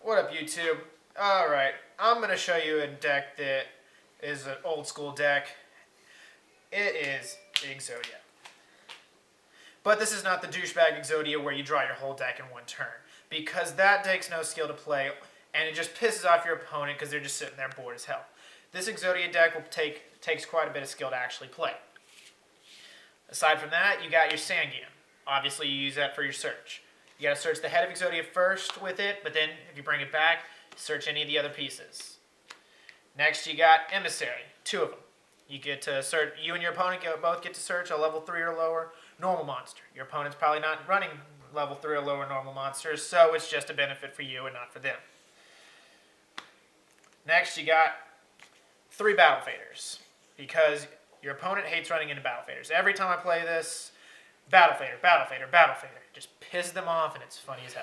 What up, YouTube? Alright, I'm going to show you a deck that is an old school deck. It is Exodia. But this is not the douchebag Exodia where you draw your whole deck in one turn, because that takes no skill to play, and it just pisses off your opponent because they're just sitting there bored as hell. This Exodia deck takes quite a bit of skill to actually play. Aside from that, you got your Sanguine. Obviously, you use that for your search. You got to search the head of Exodia first with it, but then if you bring it back, search any of the other pieces. Next, you got Emissary, 2 of them. You get to search. You and your opponent both get to search a level 3 or lower normal monster. Your opponent's probably not running level 3 or lower normal monsters, so it's just a benefit for you and not for them. Next, you got 3 Battle Faders, because your opponent hates running into Battle Faders. Every time I play this, Battle Fader, Battle Fader, Battle Fader. Just pisses them off, and it's funny as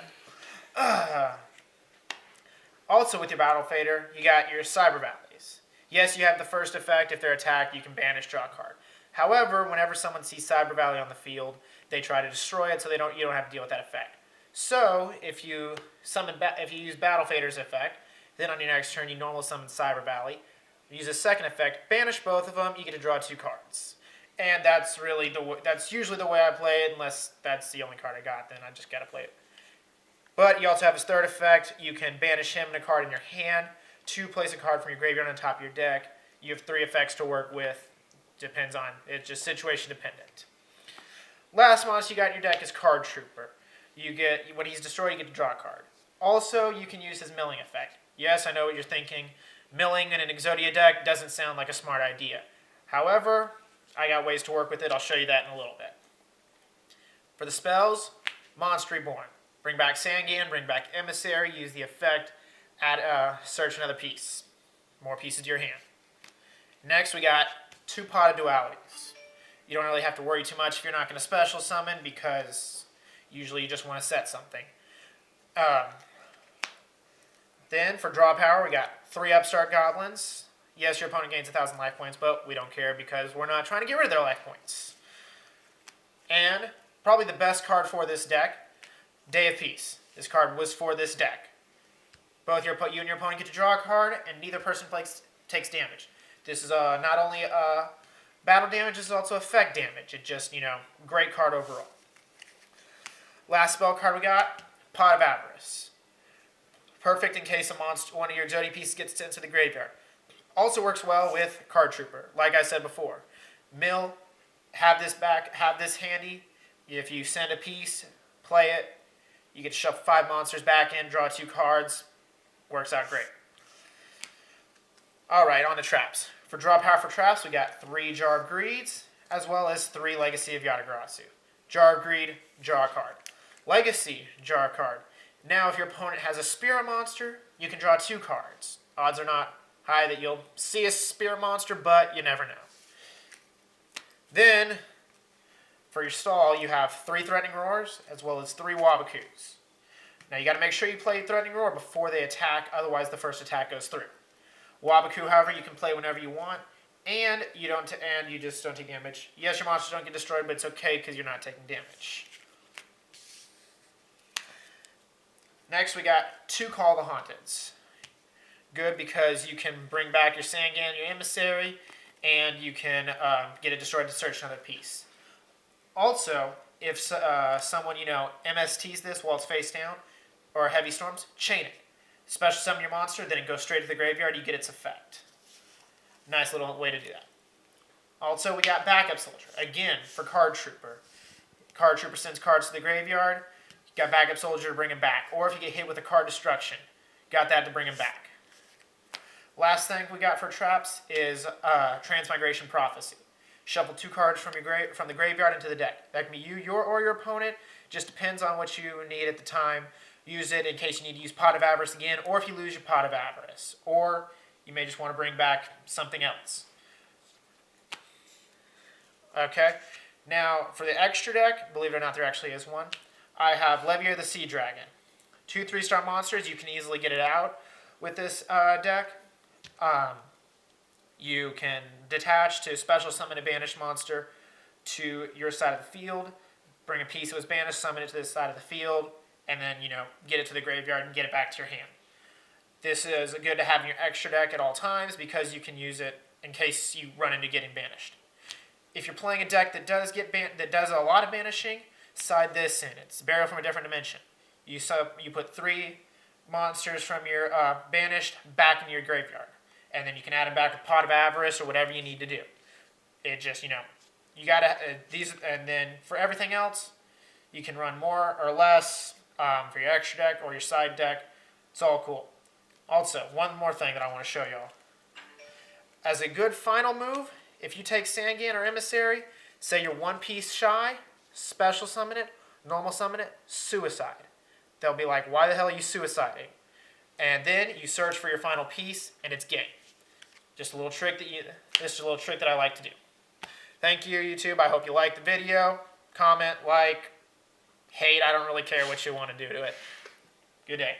hell. Also, with your Battle Fader, you got your Cyber Valleys. Yes, you have the first effect. If they're attacked, you can banish, draw a card. However, whenever someone sees Cyber Valley on the field, they try to destroy it, so you don't have to deal with that effect. So, if you use Battle Fader's effect, then on your next turn you normal summon Cyber Valley. Use a second effect, banish both of them. You get to draw 2 cards. And that's usually the way I play it, unless that's the only card I got, then I just gotta play it. But you also have his third effect. You can banish him and a card in your hand, 2 place a card from your graveyard on top of your deck. You have 3 effects to work with. Depends on, it's just situation dependent. Last monster you got in your deck is Card Trooper. When he's destroyed, you get to draw a card. Also, you can use his milling effect. Yes, I know what you're thinking. Milling in an Exodia deck doesn't sound like a smart idea. However, I got ways to work with it. I'll show you that in a little bit. For the spells, Monster Reborn. Bring back Sanguine, bring back Emissary, use the effect, search another piece. More pieces to your hand. Next, we got 2 Potted Dualities. You don't really have to worry too much if you're not going to special summon, because usually you just want to set something. Then, for draw power, we got 3 Upstart Goblins. Yes, your opponent gains 1,000 life points, but we don't care because we're not trying to get rid of their life points. And probably the best card for this deck, Day of Peace. This card was for this deck. Both you and your opponent get to draw a card, and neither person takes damage. This is not only battle damage, this is also effect damage. It's just, great card overall. Last spell card we got, Pot of Avarice. Perfect in case one of your Exodia pieces gets sent to the graveyard. Also works well with Card Trooper. Like I said before, mill, have this handy. If you send a piece, play it, you get to shuffle 5 monsters back in, draw 2 cards. Works out great. Alright, on to traps. For draw power for traps, we got 3 Jar of Greeds, as well as 3 Legacy of Yatagarasu. Jar of Greed, draw a card. Legacy, draw a card. Now, if your opponent has a Spirit monster, you can draw 2 cards. Odds are not high that you'll see a Spirit monster, but you never know. Then, for your stall, you have 3 Threatening Roars, as well as 3 Wabakus. Now, you got to make sure you play Threatening Roar before they attack, otherwise the first attack goes through. Wabaku, however, you can play whenever you want, and you just don't take damage. Yes, your monsters don't get destroyed, but it's okay because you're not taking damage. Next, we got 2 Call the Haunteds. Good because you can bring back your Sanguine, your Emissary, and you can get it destroyed to search another piece. Also, if someone, MSTs this while it's face down, or Heavy Storms, chain it. Special summon your monster, then it goes straight to the graveyard, you get its effect. Nice little way to do that. Also, we got Backup Soldier. Again, for Card Trooper. Card Trooper sends cards to the graveyard. You got Backup Soldier to bring him back. Or if you get hit with a card destruction, got that to bring him back. Last thing we got for traps is Transmigration Prophecy. Shuffle 2 cards from the graveyard into the deck. That can be you, or your opponent. Just depends on what you need at the time. Use it in case you need to use Pot of Avarice again, or if you lose your Pot of Avarice. Or you may just want to bring back something else. Okay. Now, for the extra deck, believe it or not, there actually is one. I have Levier the Sea Dragon. 2 3-star monsters, you can easily get it out with this deck. You can detach to special summon a banished monster to your side of the field, bring a piece that was banished, summon it to this side of the field, and then, get it to the graveyard and get it back to your hand. This is good to have in your extra deck at all times because you can use it in case you run into getting banished. If you're playing a deck that does a lot of banishing, side this in. It's Burial from a Different Dimension. You put 3 monsters from your banished back into your graveyard, and then you can add them back with Pot of Avarice or whatever you need to do. It just, you gotta these, and then for everything else, you can run more or less for your extra deck or your side deck. It's all cool. Also, one more thing that I want to show y'all. As a good final move, if you take Sangan or Emissary, say you're 1 piece shy, special summon it, normal summon it, suicide. They'll be like, why the hell are you suiciding? And then you search for your final piece, and it's game. Just a little trick that I like to do. Thank you, YouTube. I hope you liked the video. Comment, like, hate. I don't really care what you want to do to it. Good day.